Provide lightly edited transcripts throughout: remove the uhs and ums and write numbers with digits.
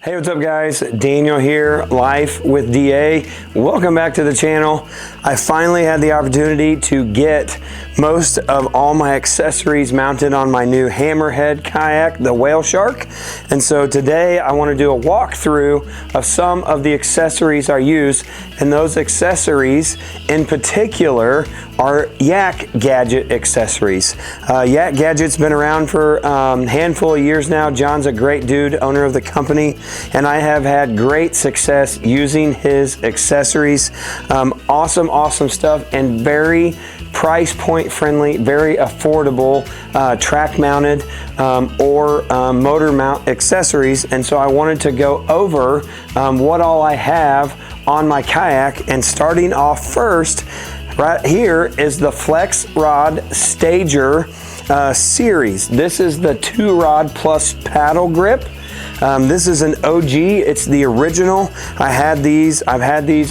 Hey, what's up guys? Daniel here, Life with DA. Welcome back to the channel. I finally had the opportunity to get most of all my accessories mounted on my new Hammerhead Kayak, the Whale Shark. And so today I want to do a walkthrough of some of the accessories I use, and those accessories in particular are Yakgadget accessories. Yakgadget's been around for a handful of years now. John's a great dude, owner of the company, and I have had great success using his accessories. Awesome stuff, and very price point friendly, very affordable track mounted or motor mount accessories. And so I wanted to go over what all I have on my kayak, and starting off first, right here is the Flex Rod Stager series. This is the 2-rod plus paddle grip. This is an OG. It's the original. I've had these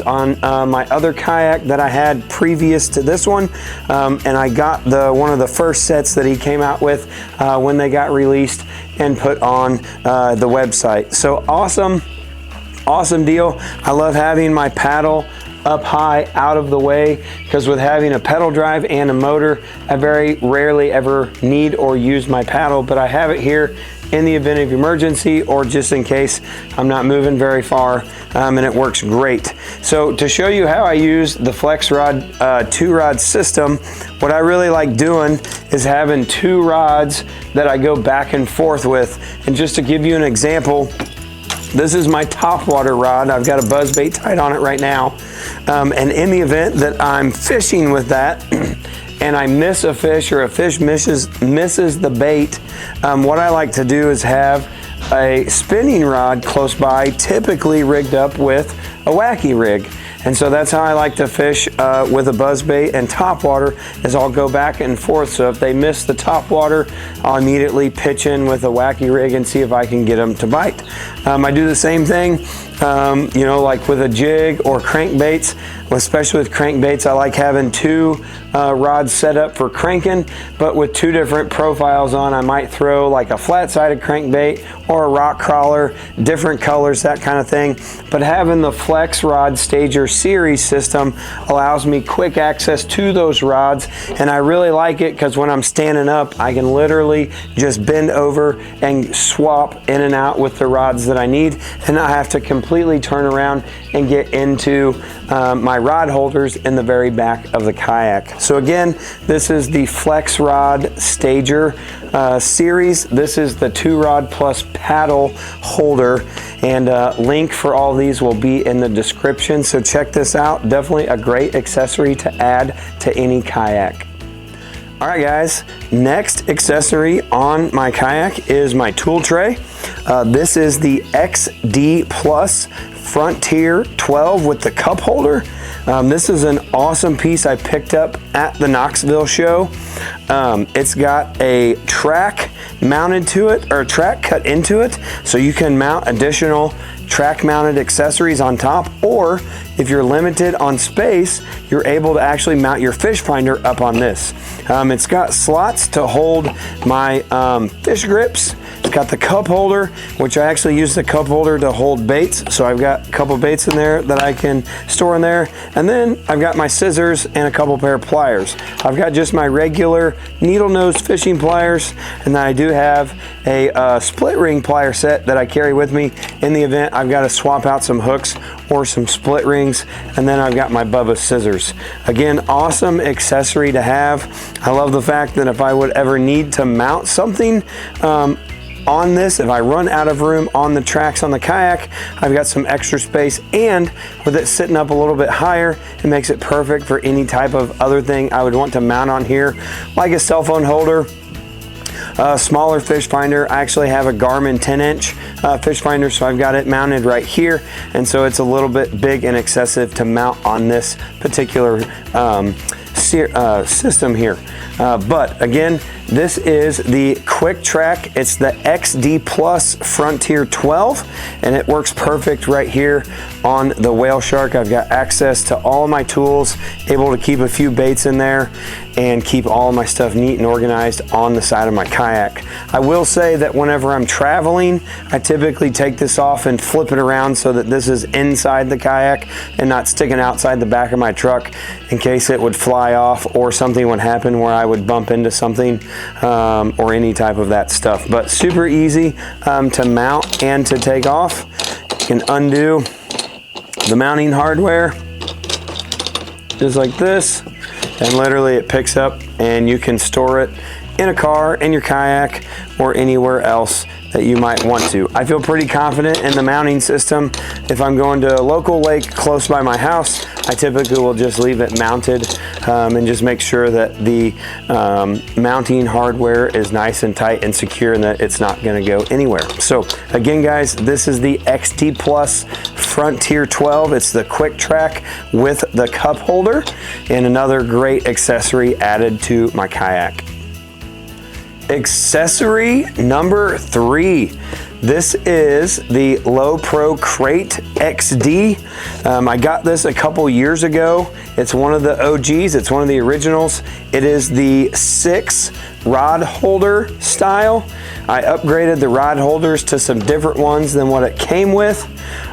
on my other kayak that I had previous to this one, and I got one of the first sets that he came out with when they got released and put on the website. So awesome deal. I love having my paddle up high out of the way, because with having a pedal drive and a motor, I very rarely ever need or use my paddle, but I have it here in the event of emergency or just in case I'm not moving very far, and it works great. So to show you how I use the Flex Rod 2-rod system, what I really like doing is having 2 rods that I go back and forth with. And just to give you an example, this is my top water rod. I've got a buzzbait tied on it right now. And in the event that I'm fishing with that and I miss a fish, or a fish misses the bait, what I like to do is have a spinning rod close by, typically rigged up with a wacky rig. And so that's how I like to fish with a buzzbait and top water, is I'll go back and forth. So if they miss the top water, I'll immediately pitch in with a wacky rig and see if I can get them to bite. I do the same thing, you know, like with a jig or crankbaits. Especially with crankbaits, I like having 2 rods set up for cranking, but with 2 different profiles on. I might throw like a flat-sided crankbait or a rock crawler, different colors, that kind of thing. But having the Flex Rod Stager series system allows me quick access to those rods, and I really like it because when I'm standing up, I can literally just bend over and swap in and out with the rods that I need, and I have to completely turn around and get into my rod holders in the very back of the kayak. So again, this is the Flex Rod Stager series. This is the 2-rod plus paddle holder, and link for all these will be in the description. So check this out. Definitely a great accessory to add to any kayak. All right guys, next accessory on my kayak is my tool tray. This is the XD Plus Frontier 12 with the cup holder. This is an awesome piece I picked up at the Knoxville show. It's got a track mounted to it, or a track cut into it, so you can mount additional track mounted accessories on top, or if you're limited on space, you're able to actually mount your fish finder up on this. It's got slots to hold my fish grips. It's got the cup holder, which I actually use the cup holder to hold baits. So I've got a couple baits in there that I can store in there. And then I've got my scissors and a couple pair of pliers. I've got just my regular needle nose fishing pliers, and then I do have a split ring plier set that I carry with me in the event I've got to swap out some hooks or some split rings. And then I've got my Bubba scissors. Again, awesome accessory to have. I love the fact that if I would ever need to mount something on this, if I run out of room on the tracks on the kayak, I've got some extra space, and with it sitting up a little bit higher, it makes it perfect for any type of other thing I would want to mount on here, like a cell phone holder, a smaller fish finder. I actually have a Garmin 10-inch fish finder, so I've got it mounted right here, and so it's a little bit big and excessive to mount on this particular system here. But again, This is the Quick Track. It's the XD Plus Frontier 12, and it works perfect right here on the Whale Shark. I've got access to all of my tools, able to keep a few baits in there and keep all of my stuff neat and organized on the side of my kayak. I will say that whenever I'm traveling, I typically take this off and flip it around so that this is inside the kayak and not sticking outside the back of my truck in case it would fly off or something would happen where I would bump into something or any type of that stuff. But super easy to mount and to take off. You can undo the mounting hardware just like this, and literally it picks up and you can store it in a car, in your kayak, or anywhere else that you might want to. I feel pretty confident in the mounting system. If I'm going to a local lake close by my house, I typically will just leave it mounted and just make sure that the mounting hardware is nice and tight and secure and that it's not gonna go anywhere. So again, guys, this is the XD Plus Frontier 12. It's the Quick Track with the cup holder and another great accessory added to my kayak. Accessory number 3. This is the Low Pro Crate XD. I got this a couple years ago. It's one of the OGs, it's one of the originals. It is the 6 rod holder style. I upgraded the rod holders to some different ones than what it came with.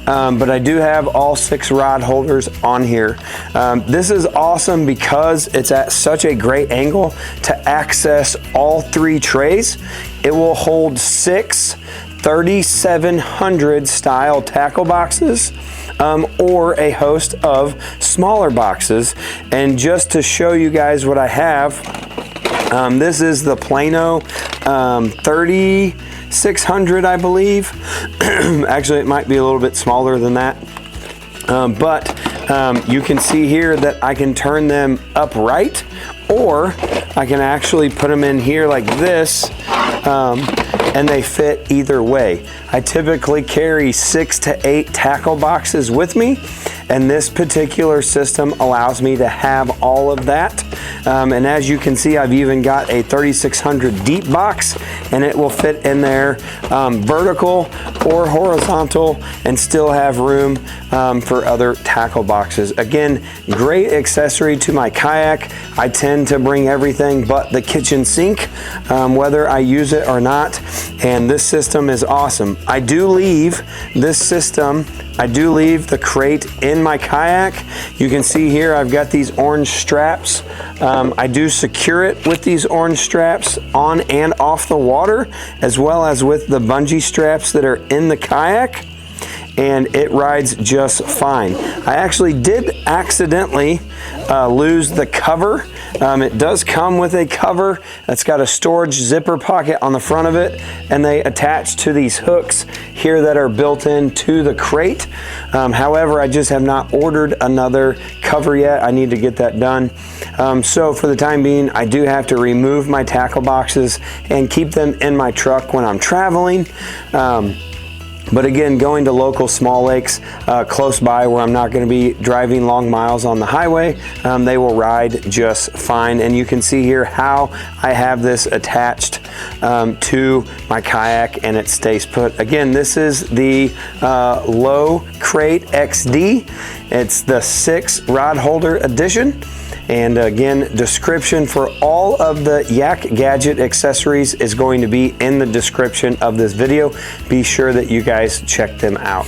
But I do have all 6 rod holders on here. This is awesome because it's at such a great angle to access all 3 trays. It will hold 6 3700 style tackle boxes or a host of smaller boxes. And just to show you guys what I have, this is the Plano 3600, I believe. Actually, it might be a little bit smaller than that. But you can see here that I can turn them upright, or I can actually put them in here like this, and they fit either way. I typically carry 6 to 8 tackle boxes with me, and this particular system allows me to have all of that. And as you can see, I've even got a 3600 deep box, and it will fit in there vertical or horizontal and still have room for other tackle boxes. Again, great accessory to my kayak. I tend to bring everything but the kitchen sink, whether I use it or not, and this system is awesome. I do leave this system, I do leave the crate in my kayak. You can see here I've got these orange straps. I do secure it with these orange straps on and off the water, as well as with the bungee straps that are in the kayak, and it rides just fine. I actually did accidentally lose the cover. It does come with a cover that's got a storage zipper pocket on the front of it, and they attach to these hooks here that are built into the crate. However, I just have not ordered another cover yet. I need to get that done. So for the time being, I do have to remove my tackle boxes and keep them in my truck when I'm traveling. But again, going to local small lakes close by where I'm not going to be driving long miles on the highway, they will ride just fine. And you can see here how I have this attached to my kayak, and it stays put. Again, this is the Low Crate XD. It's the 6 rod holder edition. And again, description for all of the Yakgadget accessories is going to be in the description of this video. Be sure that you guys check them out.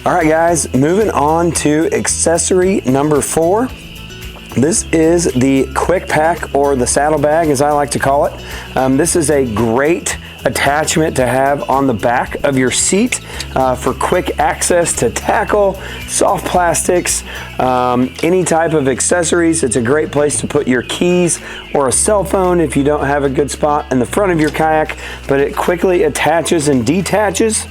All right, guys, moving on to accessory number 4. This is the Quick Pack, or the saddle bag as I like to call it. This is a great attachment to have on the back of your seat for quick access to tackle, soft plastics, any type of accessories. It's a great place to put your keys or a cell phone if you don't have a good spot in the front of your kayak, but it quickly attaches and detaches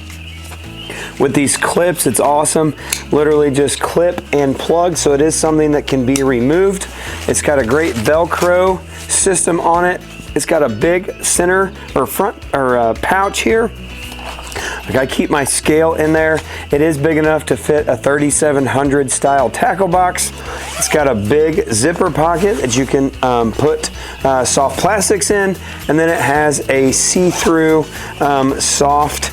with these clips. It's awesome. Literally just clip and plug, so it is something that can be removed. It's got a great Velcro system on it. It's got a big center or front or pouch here Like, I keep my scale in there. It is big enough to fit a 3700 style tackle box. It's got a big zipper pocket that you can put soft plastics in, and then it has a see-through soft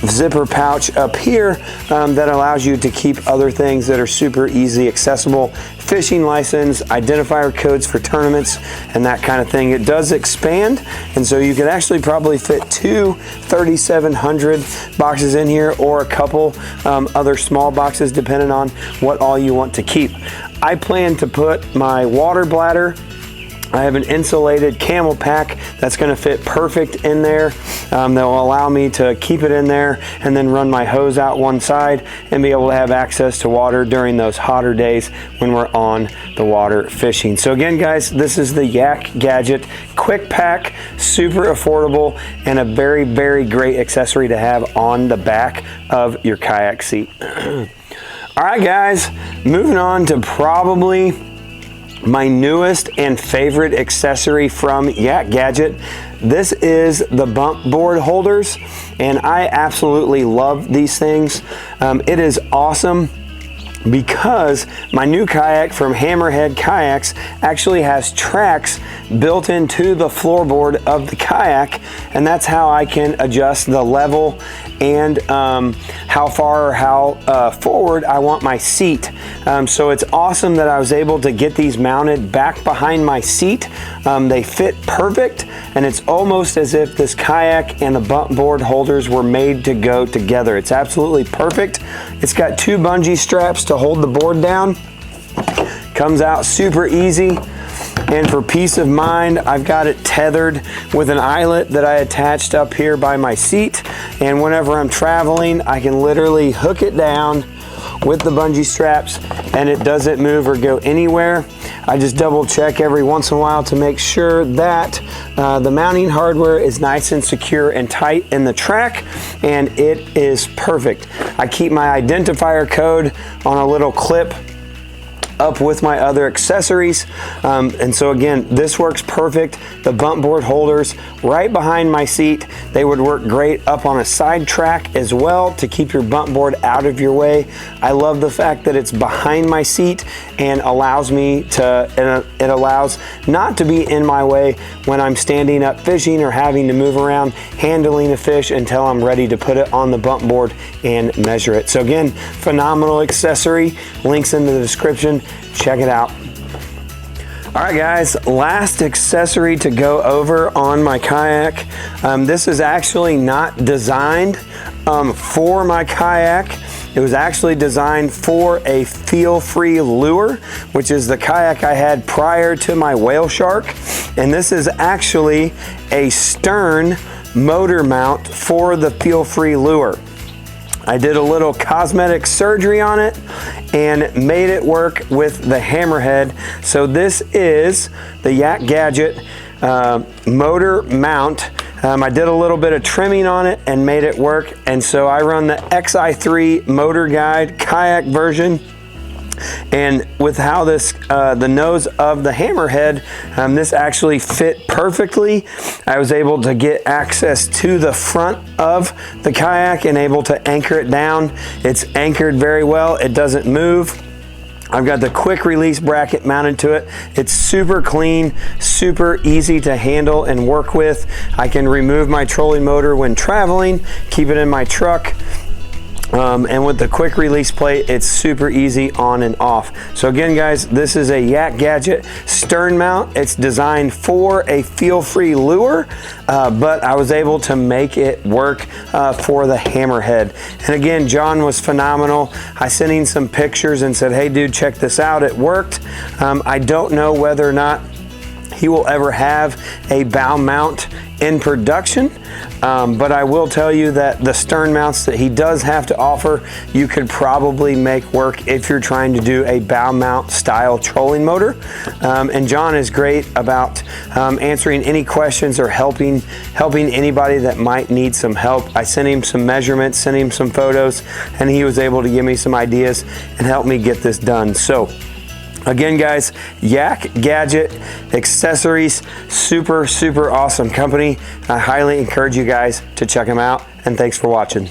zipper pouch up here that allows you to keep other things that are super easy accessible. Fishing license, identifier codes for tournaments, and that kind of thing. It does expand, and so you could actually probably fit two 3700 boxes in here, or a couple other small boxes depending on what all you want to keep. I plan to put my water bladder. I have an insulated camel pack that's going to fit perfect in there. That will allow me to keep it in there and then run my hose out one side and be able to have access to water during those hotter days when we're on the water fishing. So again, guys, this is the Yakgadget Quick Pack, super affordable and a very, very great accessory to have on the back of your kayak seat. All right, guys, moving on to probably my newest and favorite accessory from Yakgadget. This is the bump board holders, and I absolutely love these things. It is awesome because my new kayak from Hammerhead Kayaks actually has tracks built into the floorboard of the kayak, and that's how I can adjust the level and how far or how forward I want my seat. So it's awesome that I was able to get these mounted back behind my seat. They fit perfect, and it's almost as if this kayak and the bump board holders were made to go together. It's absolutely perfect. It's got two bungee straps to hold the board down. Comes out super easy. And for peace of mind, I've got it tethered with an eyelet that I attached up here by my seat. And whenever I'm traveling, I can literally hook it down with the bungee straps, and it doesn't move or go anywhere. I just double check every once in a while to make sure that the mounting hardware is nice and secure and tight in the track, and it is perfect. I keep my identifier code on a little clip up with my other accessories, and so again, this works perfect. The bump board holders right behind my seat, they would work great up on a side track as well to keep your bump board out of your way. I love the fact that it's behind my seat and allows me to, it allows not to be in my way when I'm standing up fishing or having to move around handling a fish until I'm ready to put it on the bump board and measure it. So again, phenomenal accessory. Links in the description. Check it out. All right, guys, last accessory to go over on my kayak. This is actually not designed for my kayak. It was actually designed for a feel-free lure, which is the kayak I had prior to my Whale Shark. And this is actually a stern motor mount for the feel-free lure. I did a little cosmetic surgery on it and made it work with the Hammerhead. So this is the Yakgadget motor mount. I did a little bit of trimming on it and made it work. And so I run the XI3 motor guide kayak version. And with how this, the nose of the Hammerhead, this actually fit perfectly. I was able to get access to the front of the kayak and able to anchor it down. It's anchored very well. It doesn't move. I've got the quick release bracket mounted to it. It's super clean, super easy to handle and work with. I can remove my trolling motor when traveling, keep it in my truck. And with the quick release plate, it's super easy on and off. So again, guys, this is a Yakgadget stern mount. It's designed for a feel-free lure, but I was able to make it work for the Hammerhead. And again, John was phenomenal. I sent him some pictures and said, hey dude, check this out, it worked. I don't know whether or not he will ever have a bow mount in production, but I will tell you that the stern mounts that he does have to offer, you could probably make work if you're trying to do a bow mount style trolling motor. And John is great about answering any questions or helping anybody that might need some help. I sent him some measurements, sent him some photos, and he was able to give me some ideas and help me get this done. So Again, guys, Yakgadget Accessories, super awesome company. I highly encourage you guys to check them out, and thanks for watching.